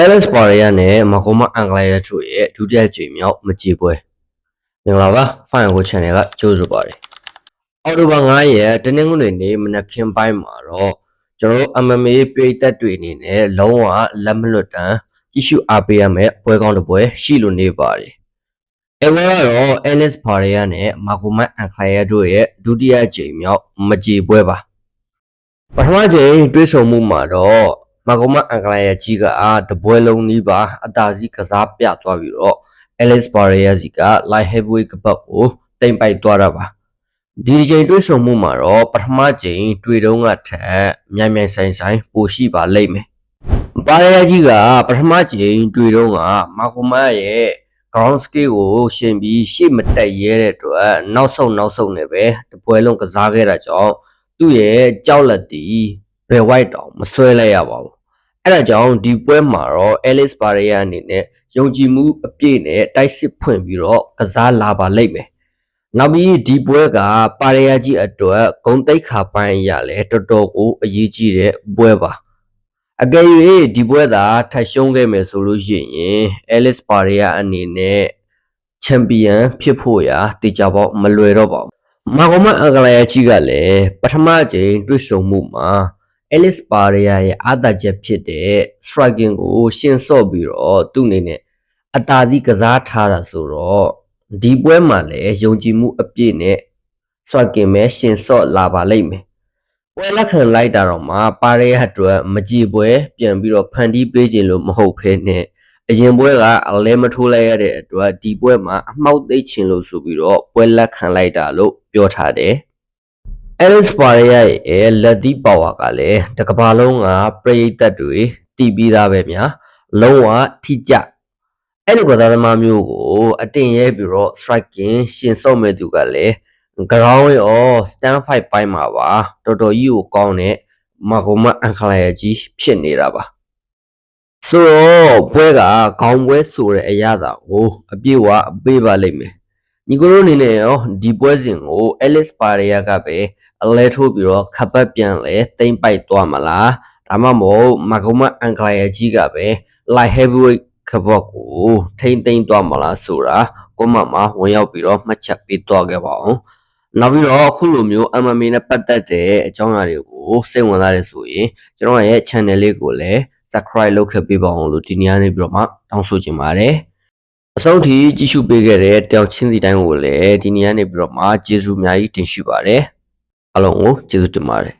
Alice ပါရရနဲ့မကုမအင်္ဂလိပ်ရတို့ရဲ့ဒုတိယကြိမ်မြောက်မကြည်ပွဲမင်္ဂလာပါဖိုင်ကို channel ကကြိုးဆိုပါတယ်အော်တိုဘာ9ရက်တနင်္ဂနွေနေ့မနက်ခင်းပိုင်းမှာတော့ကျွန်တော်တို့ MMA ပြည်သက်တွေအနေနဲ့လုံးဝလက်မလွတ်တမ်းကြည့်ရှုအားပေးရမယ့်ပွဲကောင်းတစ်ပွဲရှိလို့နေပါတယ်အဲပွဲကတော့ Alice ပါရရနဲ့မကုမအင်္ဂလိပ်ရတို့ရဲ့ဒုတိယကြိမ်မြောက်မကြည်ပွဲပါပထမကြိမ်တွေ့ဆုံမှုမှာတော့မကုမအင်္ဂလိပ်ရကြီးကတပွဲလုံးနီးပါအတားစီးကစားပြသွားပြီးတော့ Alice Barrier စီက light heavyweight ကပတ်ကိုတိမ်ပိုက်သွားတာပါဒီချိန်တွေ့ဆုံမှုမှာတော့ပထမကြိမ်တွေ့တုန်းကထက်မြိုင်မြိုင်ဆိုင်ဆိုင်ပိုရှိပါလိမ့်မယ်ပါရရကြီးကပထမကြိမ်တွေ့တုန်းကမကုမရဲ့ ground skill ကိုရှင်ပြီးရှေ့မတက်ရဲတဲ့အတွက်နောက်ဆုံးနေပဲတပွဲလုံးကစားခဲ့တာကြောင့်သူ့ရဲ့ကြောက်လက်တီဘယ် white တောင်မဆွဲလိုက်ရပါဘူးအဲ့ဒါကြောင့်ဒီပွဲမှာတော့ Alice Barrier အနေနဲ့ယုံကြည်မှုအပြည့်နဲ့တိုက်စစ်ဖွင့်ပြီးတော့ကစားလာပါလိမ့်မယ်နောက်ပြီးဒီပွဲကပါရရကြီးအတွက်ဂုံတိတ်ခါပိုင်းရလဲတော်တော်ကိုအရေးကြီးတဲ့ပွဲပါအကယ်၍ဒီပွဲသာထပ်ရှုံးခဲ့မယ်ဆိုလို့ရှိရင် Alice Barrier အနေနဲ့ချန်ပီယံဖြစ်ဖို့ရာတေချာပေါက်မလွယ်တော့ပါဘူးမကုမအင်္ဂလိပ်ကြီးကလည်းပထမကြိမ်တွေ့ဆုံမှုမှာ Alice Barrier ရဲ့အားသာချက်ဖြစ်တဲ့ striking ကိုရှင်းဆော့ပြီးတော့သူ့အနေနဲ့အတားစီးကစားထားတာဆိုတော့ဒီပွဲမှာလည်းယုံကြည်မှုအပြည့်နဲ့ striking ပဲရှင်းဆော့လာပါလိမ့်မယ်ပွဲလက်ခံလိုက်တာတော့မှပါရရအတွက်မကြည်ပွဲပြန်ပြီးတော့ဖန်တီးပေးခြင်းလို့မဟုတ်ဖ ೇನೆ အရင်ပွဲကအလဲမထိုးလိုက်ရတဲ့အတွက်ဒီပွဲမှာအမှောက်သိမ်းခြင်းလို့ဆိုပြီးတော့ပွဲလက်ခံလိုက်တာလို့ပြောထားတယ်Alice Barrier ရဲ့လက်သီးပါဝါကလည်းတကဘာလုံးကပရိသတ်တွေတည်ပြီးသားပဲများလုံးဝထိကြအဲ့လိုကစားသမားမျိုးကိုအတင်ရဲပြီးတော့ striking ရှင်ဆော့မဲ့သူကလည်း ground ရော stand fight ပိုင်းမှာပါတော်တော်ကြီးကိုကောင်းတဲ့မကုမအင်္ဂလိပ်ကြီးဖြစ်နေတာပါဆိုတော့ပွဲကခေါင်းပွဲဆိုတဲ့အရာသာကိုအပြည့်ဝပေးပါလိမ့်မယ်ညီကိုတို့အနေနဲ့ရောဒီပွဲစဉ်ကို Alice Barrier ကပဲအလဲထိုးပြီးတော့ခပ်ပတ်ပြန်လဲတိမ့်ပိုက်သွားမလားဒါမှမဟုတ်မကုမအင်္ဂလိပ်ကြီးကပဲ light heavyweight ခပတ်ကိုထိမ့်သိမ်းသွားမလားဆိုတာကွန်မန့်မှာဝင်ရောက်ပြီးတော့မှတ်ချက်ပေးသွားခဲ့ပါအောင်နောက်ပြီးတော့အခုလိုမျိုး MMA နဲ့ပတ်သက်တဲ့အကြောင်းအရာတွေကိုစိတ်ဝင်စားရဆိုရင်ကျွန်တော်ရဲ့ channel လေးကိုလည်း subscribe လုပ်ခဲ့ပေးပါအောင်လို့ဒီနေ့ကနေပြီးတော့မှတောင်းဆိုချင်ပါတယ်အဆုံးထိကြည့်ရှုပေးခဲ့တဲ့တယောက်ချင်းစီတိုင်းကိုလည်းဒီနေ့ကနေပြီးတော့မှကျေးဇူးအများကြီးတင်ရှိပါတယ်အားလုံးကိုကျေးဇူးတင်ပါတယ်